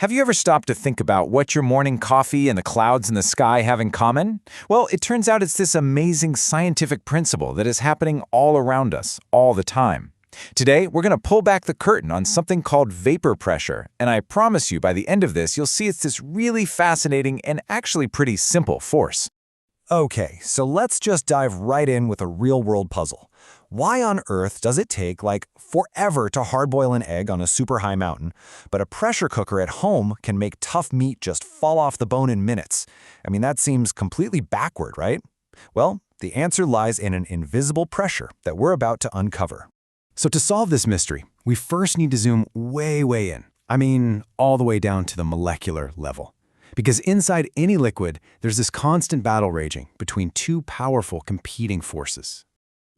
Have you ever stopped to think about what your morning coffee and the clouds in the sky have in common? Well, it turns out it's this amazing scientific principle that is happening all around us, all the time. Today, we're going to pull back the curtain on something called vapor pressure, and I promise you by the end of this, you'll see it's this really fascinating and actually pretty simple force. Okay, so let's just dive right in with a real-world puzzle. Why on earth does it take, forever to hard-boil an egg on a super high mountain, but a pressure cooker at home can make tough meat just fall off the bone in minutes? I mean, that seems completely backward, right? Well, the answer lies in an invisible pressure that we're about to uncover. So to solve this mystery, we first need to zoom way in. I mean, all the way down to the molecular level. Because inside any liquid, there's this constant battle raging between two powerful competing forces.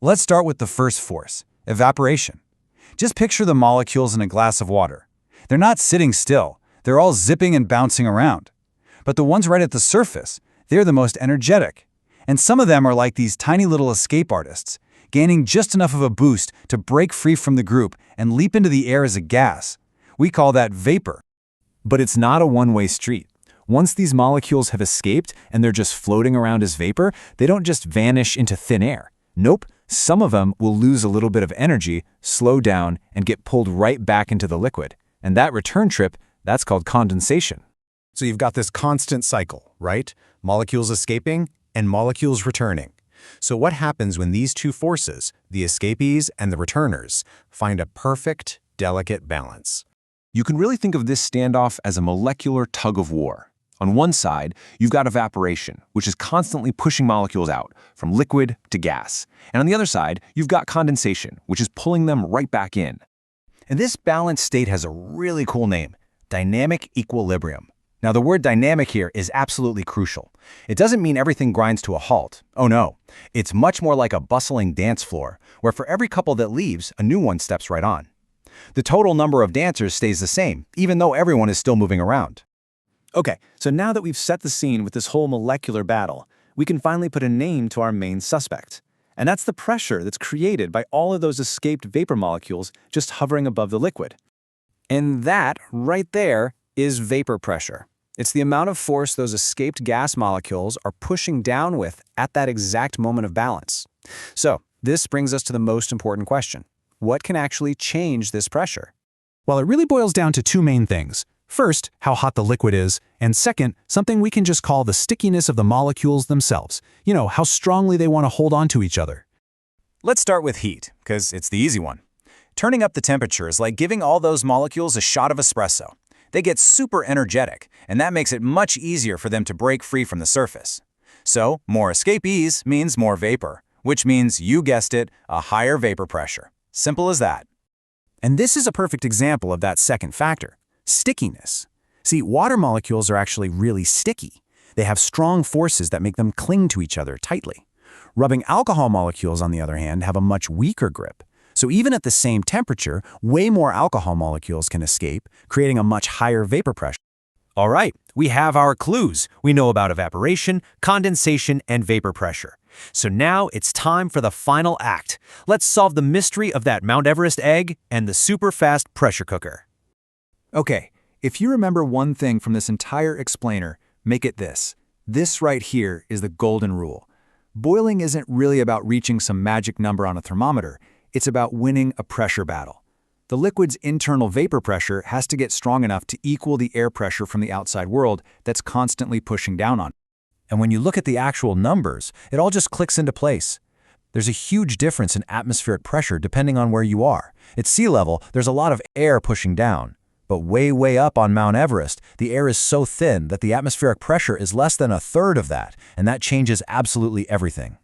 Let's start with the first force, evaporation. Just picture the molecules in a glass of water. They're not sitting still, they're all zipping and bouncing around. But the ones right at the surface, they're the most energetic. And some of them are like these tiny little escape artists, gaining just enough of a boost to break free from the group and leap into the air as a gas. We call that vapor. But it's not a one-way street. Once these molecules have escaped and they're just floating around as vapor, they don't just vanish into thin air. Nope, some of them will lose a little bit of energy, slow down, and get pulled right back into the liquid. And that return trip, that's called condensation. So you've got this constant cycle, right? Molecules escaping and molecules returning. So what happens when these two forces, the escapees and the returners, find a perfect, delicate balance? You can really think of this standoff as a molecular tug-of-war. On one side, you've got evaporation, which is constantly pushing molecules out, from liquid to gas. And on the other side, you've got condensation, which is pulling them right back in. And this balanced state has a really cool name, dynamic equilibrium. Now, the word dynamic here is absolutely crucial. It doesn't mean everything grinds to a halt. Oh no, it's much more like a bustling dance floor, where for every couple that leaves, a new one steps right on. The total number of dancers stays the same, even though everyone is still moving around. Okay, so now that we've set the scene with this whole molecular battle, we can finally put a name to our main suspect. And that's the pressure that's created by all of those escaped vapor molecules just hovering above the liquid. And that, right there, is vapor pressure. It's the amount of force those escaped gas molecules are pushing down with at that exact moment of balance. So, this brings us to the most important question. What can actually change this pressure? Well, it really boils down to two main things. First, how hot the liquid is, and second, something we can just call the stickiness of the molecules themselves. You know, how strongly they want to hold on to each other. Let's start with heat, because it's the easy one. Turning up the temperature is like giving all those molecules a shot of espresso. They get super energetic, and that makes it much easier for them to break free from the surface. So, more escapees means more vapor, which means, you guessed it, a higher vapor pressure. Simple as that. And this is a perfect example of that second factor, stickiness. See, water molecules are actually really sticky. They have strong forces that make them cling to each other tightly. Rubbing alcohol molecules, on the other hand, have a much weaker grip. So even at the same temperature, way more alcohol molecules can escape, creating a much higher vapor pressure. All right, we have our clues. We know about evaporation, condensation, and vapor pressure. So now it's time for the final act. Let's solve the mystery of that Mount Everest egg and the super-fast pressure cooker. Okay, if you remember one thing from this entire explainer, make it this. This right here is the golden rule. Boiling isn't really about reaching some magic number on a thermometer. It's about winning a pressure battle. The liquid's internal vapor pressure has to get strong enough to equal the air pressure from the outside world that's constantly pushing down on it. And when you look at the actual numbers, it all just clicks into place. There's a huge difference in atmospheric pressure depending on where you are. At sea level, there's a lot of air pushing down. But way up on Mount Everest, the air is so thin that the atmospheric pressure is less than a third of that, and that changes absolutely everything.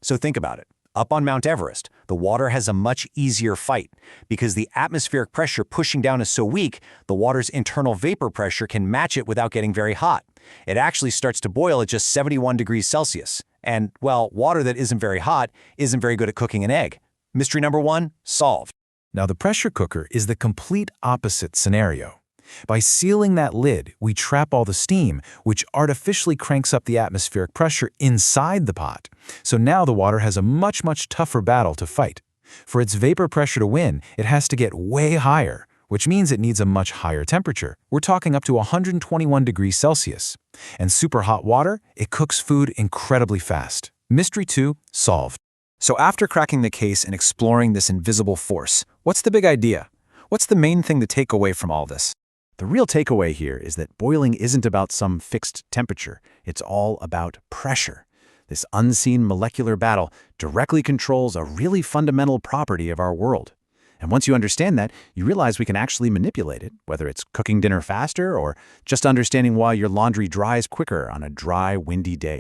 So think about it. Up on Mount Everest, the water has a much easier fight. Because the atmospheric pressure pushing down is so weak, the water's internal vapor pressure can match it without getting very hot. It actually starts to boil at just 71 degrees Celsius. And, well, water that isn't very hot isn't very good at cooking an egg. Mystery number one, solved. Now, the pressure cooker is the complete opposite scenario. By sealing that lid, we trap all the steam, which artificially cranks up the atmospheric pressure inside the pot. So now the water has a much tougher battle to fight. For its vapor pressure to win, it has to get way higher, which means it needs a much higher temperature. We're talking up to 121 degrees Celsius. And super hot water, it cooks food incredibly fast. Mystery 2 solved. So after cracking the case and exploring this invisible force, what's the big idea? What's the main thing to take away from all this? The real takeaway here is that boiling isn't about some fixed temperature. It's all about pressure. This unseen molecular battle directly controls a really fundamental property of our world. And once you understand that, you realize we can actually manipulate it, whether it's cooking dinner faster or just understanding why your laundry dries quicker on a dry, windy day.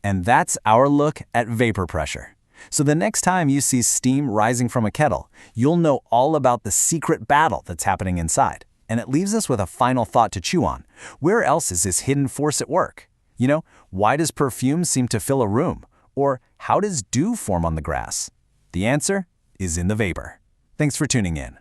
And that's our look at vapor pressure. So the next time you see steam rising from a kettle, you'll know all about the secret battle that's happening inside. And it leaves us with a final thought to chew on. Where else is this hidden force at work? You know, why does perfume seem to fill a room? Or how does dew form on the grass? The answer is in the vapor. Thanks for tuning in.